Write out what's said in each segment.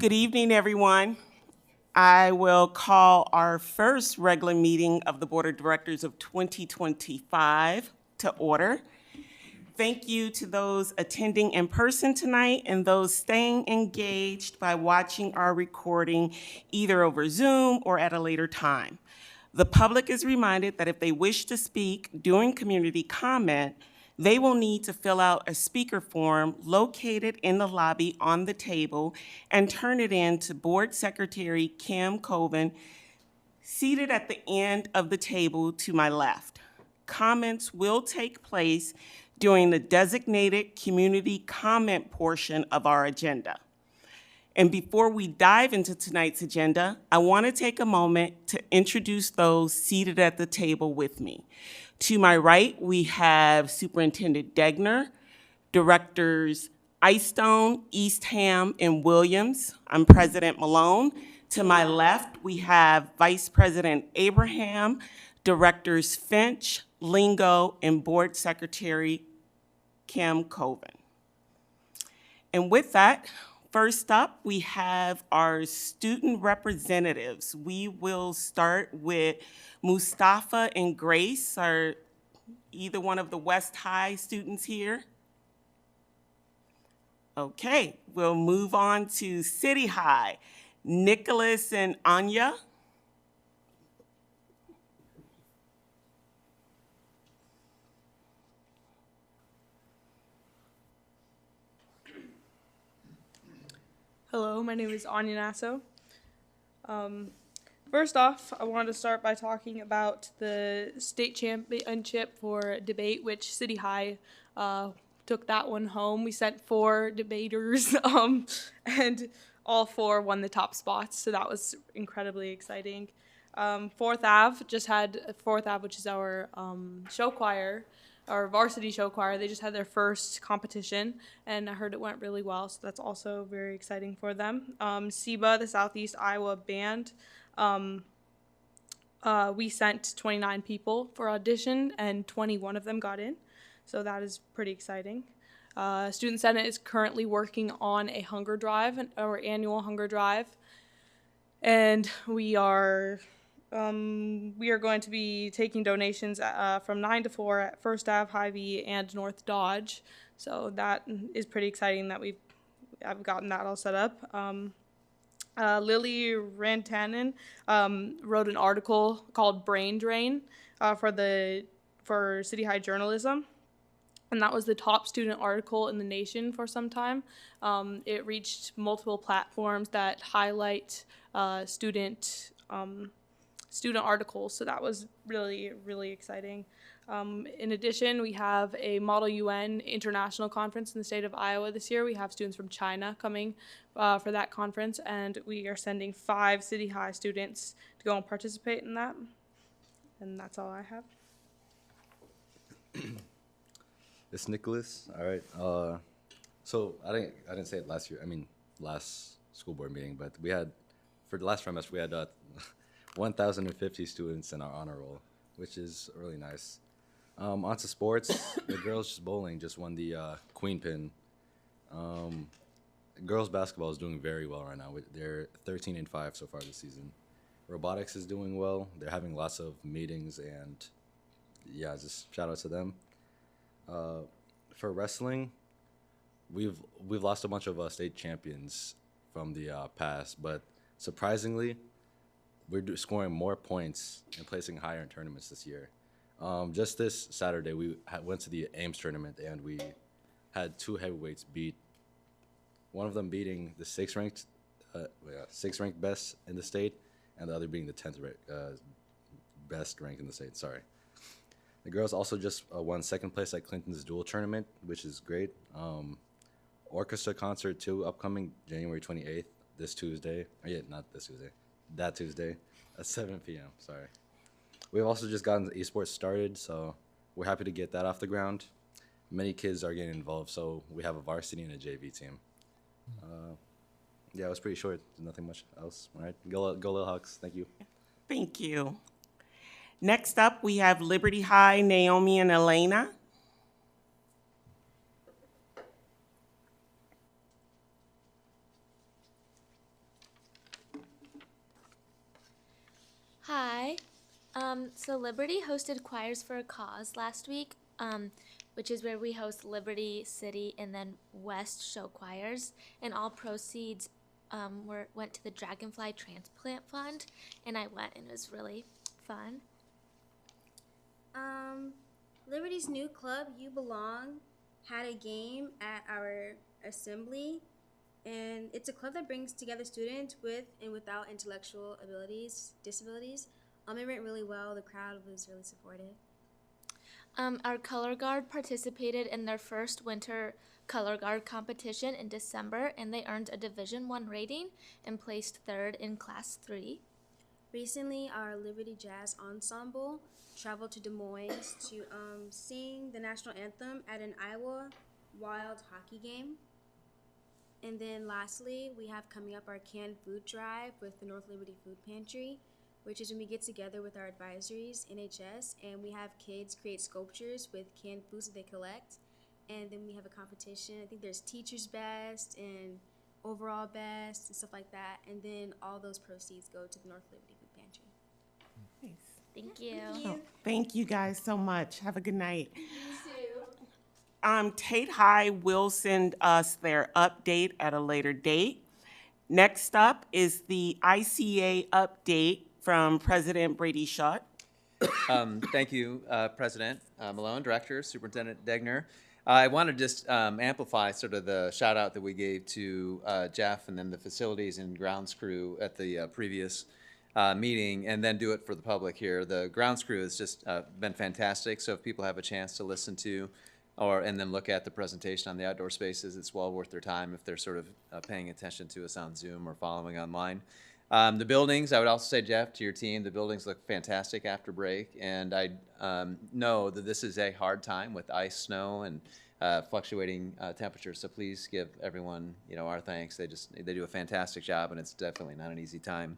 Good evening, everyone. I will call our first regular meeting of the Board of Directors of 2025 to order. Thank you to those attending in person tonight and those staying engaged by watching our recording either over Zoom or at a later time. The public is reminded that if they wish to speak during community comment, they will need to fill out a speaker form located in the lobby on the table and turn it in to Board Secretary Kim Coven, seated at the end of the table to my left. Comments will take place during the designated community comment portion of our agenda. And before we dive into tonight's agenda, I want to take a moment to introduce those seated at the table with me. To my right, we have Superintendent Degner, Directors Icestone, Eastham, and Williams. I'm President Malone. To my left, we have Vice President Abraham, Directors Finch, Lingo, and Board Secretary Kim Coven. And with that, first up, we have our student representatives. We will start with Mustafa and Grace. Are either one of the West High students here? Okay, we'll move on to City High. Nicholas and Anya. Hello, my name is Anya Nasso. First off, I wanted to start by talking about the state championship for debate, which City High took that one home. We sent 4 debaters, and all 4 won the top spots, so that was incredibly exciting. Fourth Ave just had Fourth Ave, which is our show choir, our varsity show choir. They just had their first competition, and I heard it went really well, so that's also very exciting for them. SEBA, the Southeast Iowa Band, we sent 29 people for audition, and 21 of them got in, so that is pretty exciting. Student Senate is currently working on a hunger drive, our annual hunger drive, and we are going to be taking donations from 9 to 4 at First Ave, Hy-Vee, and North Dodge. So that is pretty exciting that I've gotten that all set up. Lily Rantanen wrote an article called Brain Drain for City High Journalism. And that was the top student article in the nation for some time. It reached multiple platforms that highlight student articles, so that was really, really exciting. In addition, we have a Model UN International Conference in the state of Iowa this year. We have students from China coming for that conference, and we are sending 5 City High students to go and participate in that. And that's all I have. It's Nicholas. All right. So I didn't say it last year. I mean, last school board meeting, but for the last trimester, we had 1,050 students in our honor roll, which is really nice. On to sports. The girls bowling just won the Queen Pin. Girls basketball is doing very well right now. They're 13-5 so far this season. Robotics is doing well. They're having lots of meetings, and yeah, just shout out to them. For wrestling, we've lost a bunch of state champions from the past, but surprisingly, we're scoring more points and placing higher in tournaments this year. Just this Saturday, we went to the Ames tournament, and we had 2 heavyweights beat. One of them beating the 6th ranked best in the state, and the other being the 10th best ranked in the state. Sorry. The girls also just won 2nd place at Clinton's dual tournament, which is great. Orchestra concert 2 upcoming January 28th, this Tuesday. Not this Tuesday. That Tuesday at 7 p.m. Sorry. We've also just gotten the esports started, so we're happy to get that off the ground. Many kids are getting involved, so we have a varsity and a JV team. Yeah, it was pretty short. Nothing much else. All right, go Little Hawks. Thank you. Thank you. Next up, we have Liberty High, Naomi and Elena. So Liberty hosted Choirs for a Cause last week, which is where we host Liberty, City, and then West show choirs, and all proceeds went to the Dragonfly Transplant Fund, and I went, and it was really fun. Liberty's new club, You Belong, had a game at our assembly, and it's a club that brings together students with and without intellectual disabilities. It went really well. The crowd was really supportive. Our color guard participated in their first winter color guard competition in December, and they earned a Division I rating and placed 3rd in Class 3. Recently, our Liberty Jazz Ensemble traveled to Des Moines to sing the national anthem at an Iowa Wild hockey game. And then lastly, we have coming up our canned food drive with the North Liberty Food Pantry, which is when we get together with our advisories, NHS, and we have kids create sculptures with canned foods that they collect. And then we have a competition. I think there's teacher's best and overall best and stuff like that. And then all those proceeds go to the North Liberty Food Pantry. Thank you. Oh, thank you guys so much. Have a good night. Tate High will send us their update at a later date. Next up is the ICA update from President Brady Schutt. Thank you, President Malone, Director, Superintendent Degner. I want to just amplify sort of the shout out that we gave to Jeff and then the facilities and grounds crew at the previous meeting, and then do it for the public here. The grounds crew has just been fantastic, so if people have a chance to listen to and then look at the presentation on the outdoor spaces, it's well worth their time if they're sort of paying attention to us on Zoom or following online. The buildings, I would also say, Jeff, to your team, the buildings look fantastic after break, and I know that this is a hard time with ice, snow, and fluctuating temperatures, so please give everyone, our thanks. They do a fantastic job, and it's definitely not an easy time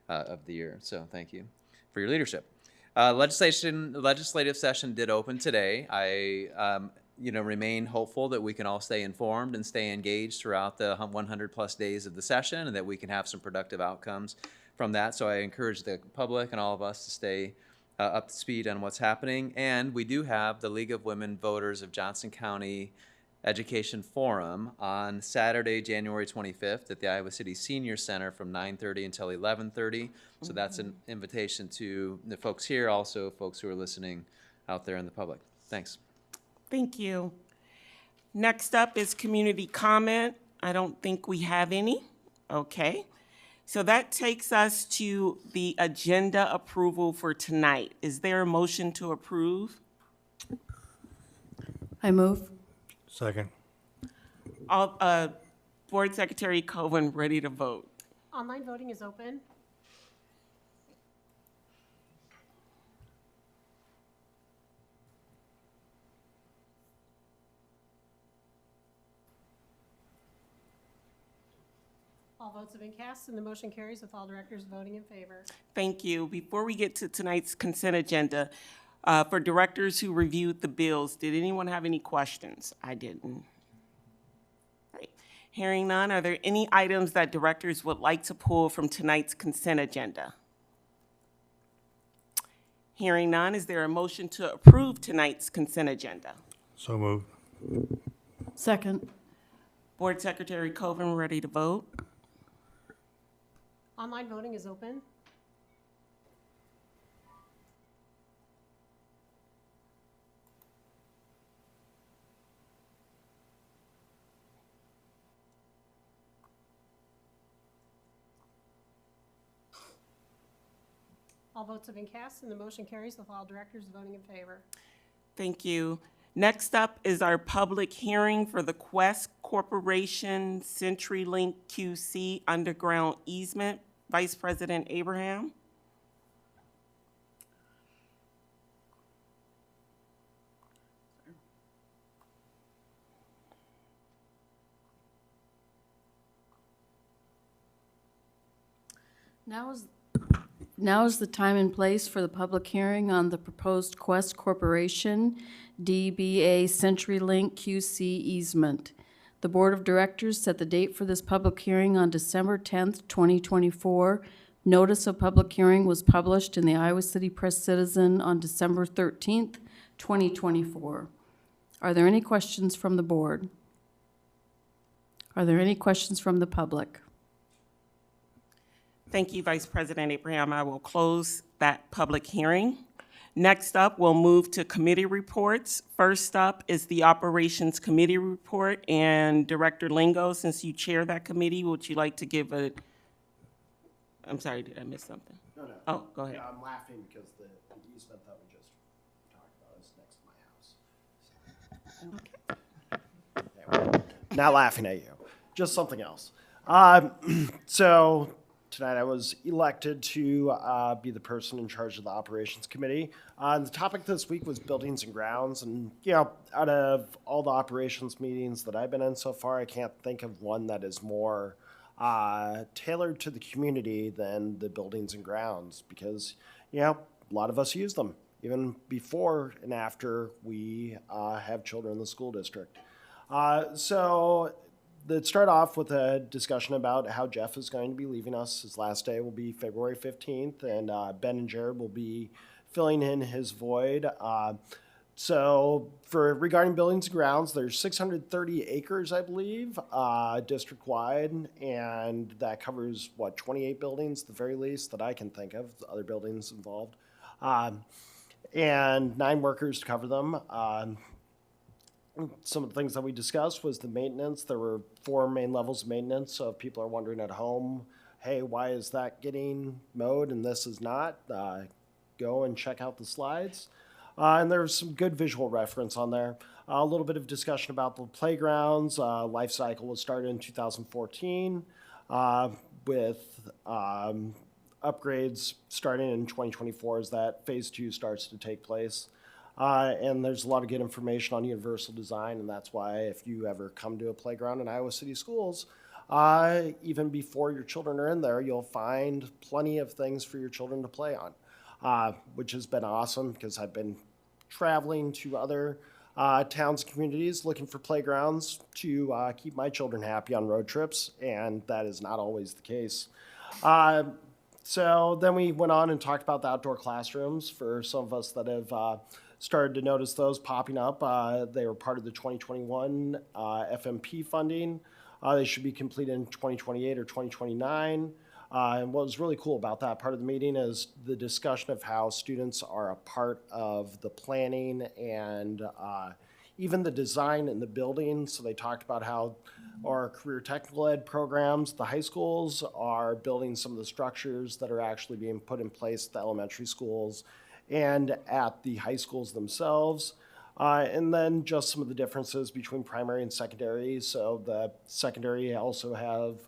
of the year, so thank you for your leadership. Legislative session did open today. I remain hopeful that we can all stay informed and stay engaged throughout the 100 plus days of the session, and that we can have some productive outcomes from that. So I encourage the public and all of us to stay up to speed on what's happening. And we do have the League of Women Voters of Johnson County Education Forum on Saturday, January 25th at the Iowa City Senior Center from 9:30 until 11:30. So that's an invitation to the folks here, also folks who are listening out there in the public. Thanks. Thank you. Next up is community comment. I don't think we have any. Okay. So that takes us to the agenda approval for tonight. Is there a motion to approve? I move. Second. Board Secretary Coven, ready to vote. Online voting is open. All votes have been cast, and the motion carries with all directors voting in favor. Thank you. Before we get to tonight's consent agenda, for directors who reviewed the bills, did anyone have any questions? I didn't. Right. Hearing none, are there any items that directors would like to pull from tonight's consent agenda? Hearing none, is there a motion to approve tonight's consent agenda? So moved. Second. Board Secretary Coven, ready to vote? Online voting is open. All votes have been cast, and the motion carries with all directors voting in favor. Thank you. Next up is our public hearing for the Quest Corporation CenturyLink QC underground easement. Vice President Abraham. Now is the time and place for the public hearing on the proposed Quest Corporation DBA CenturyLink QC easement. The Board of Directors set the date for this public hearing on December 10th, 2024, Notice of public hearing was published in the Iowa City Press-Citizen on December 13th, 2024. Are there any questions from the board? Are there any questions from the public? Thank you, Vice President Abraham. I will close that public hearing. Next up, we'll move to committee reports. First up is the Operations Committee report, and Director Lingo, since you chair that committee, would you like to give a, I'm sorry, did I miss something? No. Oh, go ahead. Yeah, I'm laughing because the easement that we just talked about is next to my house. Anyway, not laughing at you, just something else. So tonight I was elected to be the person in charge of the Operations Committee. The topic this week was buildings and grounds, and out of all the operations meetings that I've been in so far, I can't think of one that is more tailored to the community than the buildings and grounds, because a lot of us use them even before and after we have children in the school district. So let's start off with a discussion about how Jeff is going to be leaving us. His last day will be February 15th, and Ben and Jared will be filling in his void. So regarding buildings and grounds, there's 630 acres, I believe, district-wide, and that covers, 28 buildings, at the very least, that I can think of, other buildings involved, and 9 workers to cover them. Some of the things that we discussed was the maintenance. There were 4 main levels of maintenance, so if people are wondering at home, hey, why is that getting mowed and this is not, go and check out the slides. And there's some good visual reference on there. A little bit of discussion about the playgrounds. Life cycle was started in 2014 with upgrades starting in 2024 as that phase 2 starts to take place. And there's a lot of good information on universal design, and that's why if you ever come to a playground in Iowa City Schools, even before your children are in there, you'll find plenty of things for your children to play on, which has been awesome because I've been traveling to other towns and communities looking for playgrounds to keep my children happy on road trips, and that is not always the case. So then we went on and talked about the outdoor classrooms for some of us that have started to notice those popping up. They were part of the 2021 FMP funding. They should be completed in 2028 or 2029. And what was really cool about that part of the meeting is the discussion of how students are a part of the planning and even the design in the building. So they talked about how our career technical ed programs, the high schools, are building some of the structures that are actually being put in place at the elementary schools and at the high schools themselves. And then just some of the differences between primary and secondary. So the secondary also have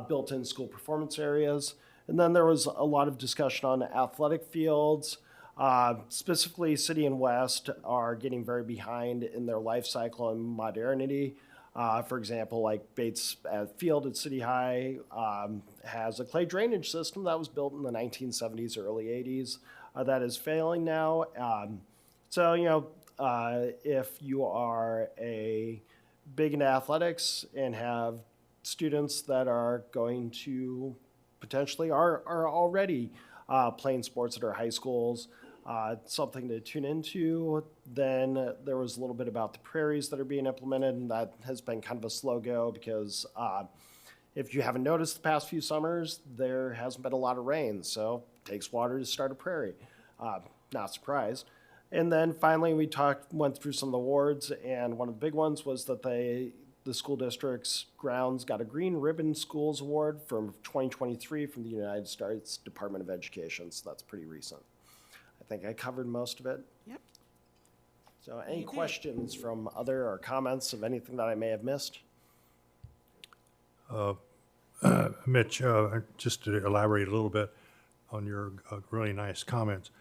built-in school performance areas. And then there was a lot of discussion on athletic fields. Specifically, City and West are getting very behind in their life cycle and modernity. For example, like Bates Field at City High has a clay drainage system that was built in the 1970s, early 80s. That is failing now. So, if you are big into athletics and have students that are going to potentially are already playing sports at our high schools, something to tune into. Then there was a little bit about the prairies that are being implemented, and that has been kind of a slow go because if you haven't noticed the past few summers, there hasn't been a lot of rain, so it takes water to start a prairie. Not surprised. And then finally, we went through some of the awards, and one of the big ones was that the school district's grounds got a Green Ribbon Schools Award from 2023 from the United States Department of Education, so that's pretty recent. I think I covered most of it. Yep. So any questions from other or comments of anything that I may have missed? Mitch, just to elaborate a little bit on your really nice comments,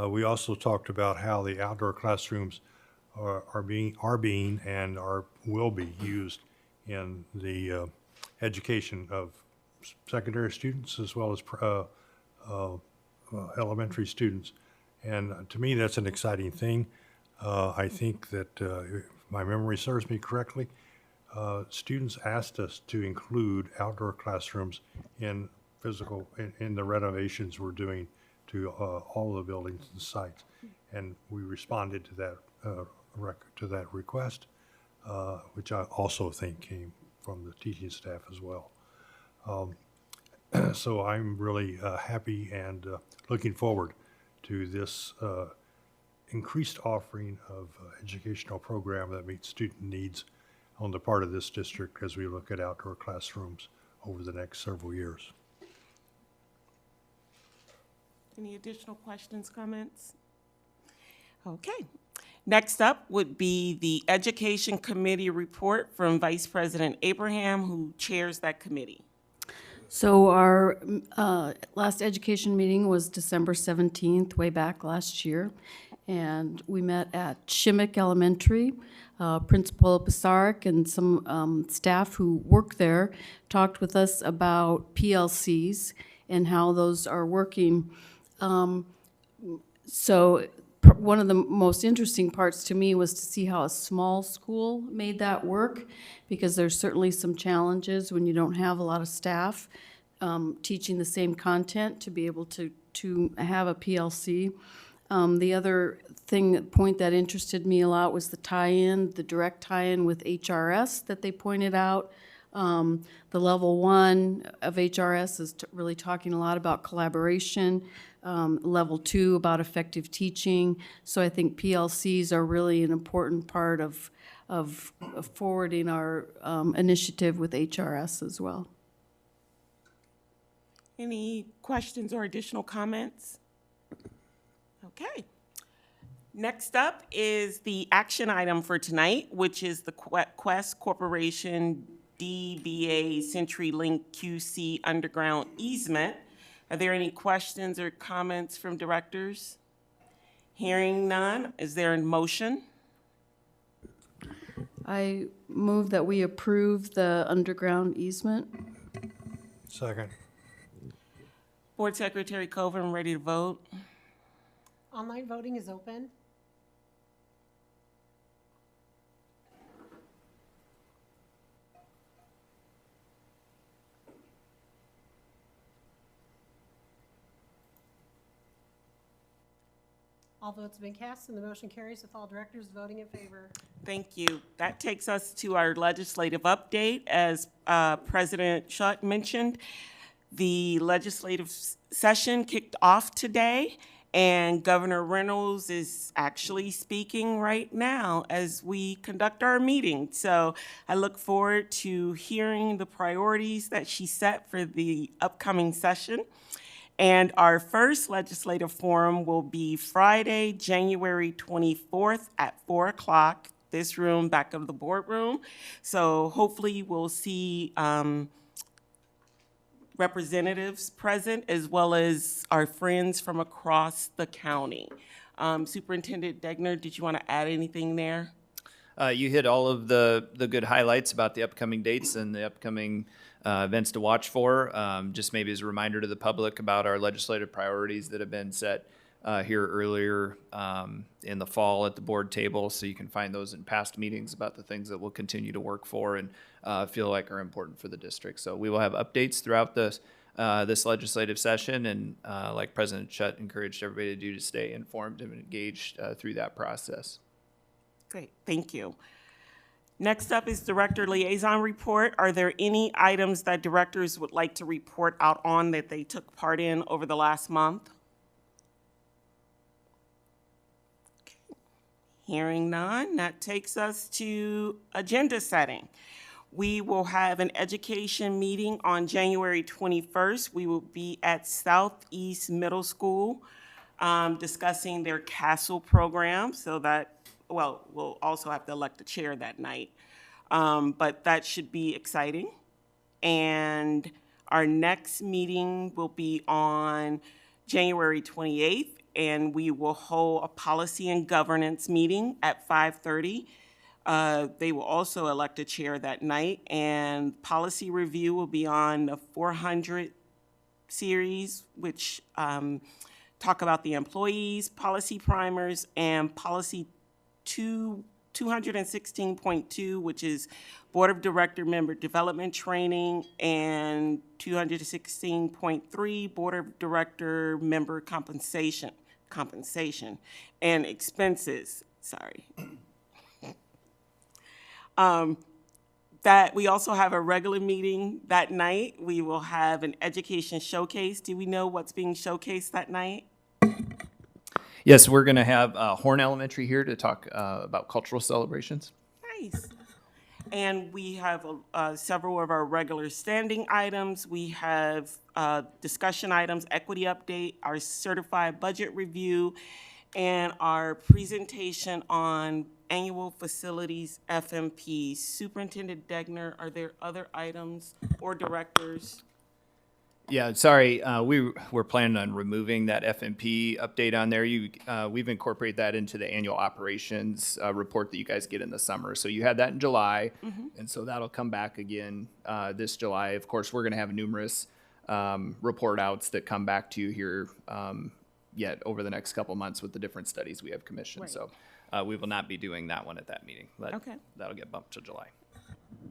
we also talked about how the outdoor classrooms are being and will be used in the education of secondary students as well as elementary students. And to me, that's an exciting thing. I think that if my memory serves me correctly, students asked us to include outdoor classrooms in physical, in the renovations we're doing to all the buildings and sites. And we responded to that request, which I also think came from the teaching staff as well. So I'm really happy and looking forward to this increased offering of educational program that meets student needs on the part of this district as we look at outdoor classrooms over the next several years. Any additional questions, comments? Okay. Next up would be the Education Committee report from Vice President Abraham, who chairs that committee. So our last education meeting was December 17th, way back last year. And we met at Shimmick Elementary. Principal Pisarek and some staff who work there talked with us about PLCs and how those are working. So one of the most interesting parts to me was to see how a small school made that work, because there's certainly some challenges when you don't have a lot of staff teaching the same content to be able to have a PLC. The other point that interested me a lot was the tie-in, the direct tie-in with HRS that they pointed out. The level 1 of HRS is really talking a lot about collaboration. Level 2 about effective teaching. So I think PLCs are really an important part of forwarding our initiative with HRS as well. Any questions or additional comments? Okay. Next up is the action item for tonight, which is the Quest Corporation DBA CenturyLink QC Underground Easement. Are there any questions or comments from directors? Hearing none, is there a motion? I move that we approve the underground easement. Second. Board Secretary Coven, ready to vote? Online voting is open. All votes have been cast and the motion carries with all directors voting in favor. Thank you. That takes us to our legislative update. As President Schutt mentioned, the legislative session kicked off today, and Governor Reynolds is actually speaking right now as we conduct our meeting. So I look forward to hearing the priorities that she set for the upcoming session. And our first legislative forum will be Friday, January 24th at 4 o'clock, this room, back of the boardroom. So hopefully we'll see representatives present, as well as our friends from across the county. Superintendent Degner, did you want to add anything there? You hit all of the good highlights about the upcoming dates and the upcoming events to watch for. Just maybe as a reminder to the public about our legislative priorities that have been set here earlier in the fall at the board table. So you can find those in past meetings about the things that we'll continue to work for and feel like are important for the district. So we will have updates throughout this legislative session, and like President Schutt encouraged everybody to do, to stay informed and engaged through that process. Great, thank you. Next up is Director Liaison Report. Are there any items that directors would like to report out on that they took part in over the last month? Okay. Hearing none, that takes us to agenda setting. We will have an education meeting on January 21st. We will be at Southeast Middle School discussing their CASTLE program, so that, well, we'll also have to elect a chair that night. But that should be exciting. And our next meeting will be on January 28th, and we will hold a policy and governance meeting at 5:30. They will also elect a chair that night, and policy review will be on the 400 series, which talk about the employees, policy primers, and policy 2 216.2, which is Board of Director Member Development Training, and 216.3, Board of Director Member Compensation, and expenses, sorry. That we also have a regular meeting that night. We will have an education showcase. Do we know what's being showcased that night? Yes, we're going to have Horn Elementary here to talk about cultural celebrations. Nice. And we have several of our regular standing items. We have discussion items, equity update, our certified budget review, and our presentation on annual facilities FMP. Superintendent Degner, are there other items or directors? Yeah, sorry, we were planning on removing that FMP update on there. We've incorporated that into the annual operations report that you guys get in the summer. So you had that in July, and so that'll come back again this July. Of course, we're going to have numerous report outs that come back to you here yet over the next couple months with the different studies we have commissioned. Right. So we will not be doing that one at that meeting. Okay. That'll get bumped to July.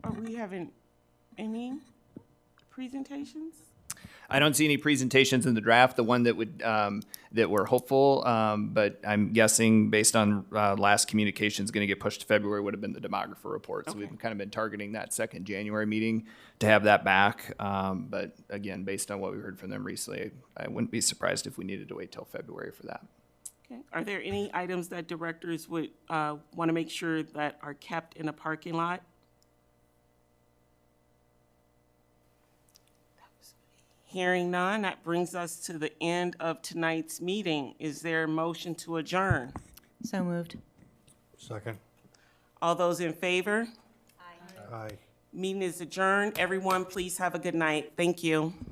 Are we having any presentations? I don't see any presentations in the draft. The one that would that we're hopeful, but I'm guessing based on last communication is going to get pushed to February would have been the demographer report. So Okay. we've kind of been targeting that second January meeting to have that back. But again, based on what we heard from them recently, I wouldn't be surprised if we needed to wait till February for that. Okay. Are there any items that directors would want to make sure that are kept in a parking lot? Hearing none, that brings us to the end of tonight's meeting. Is there a motion to adjourn? So moved. Second. All those in favor? Aye. Meeting is adjourned. Everyone, please have a good night. Thank you.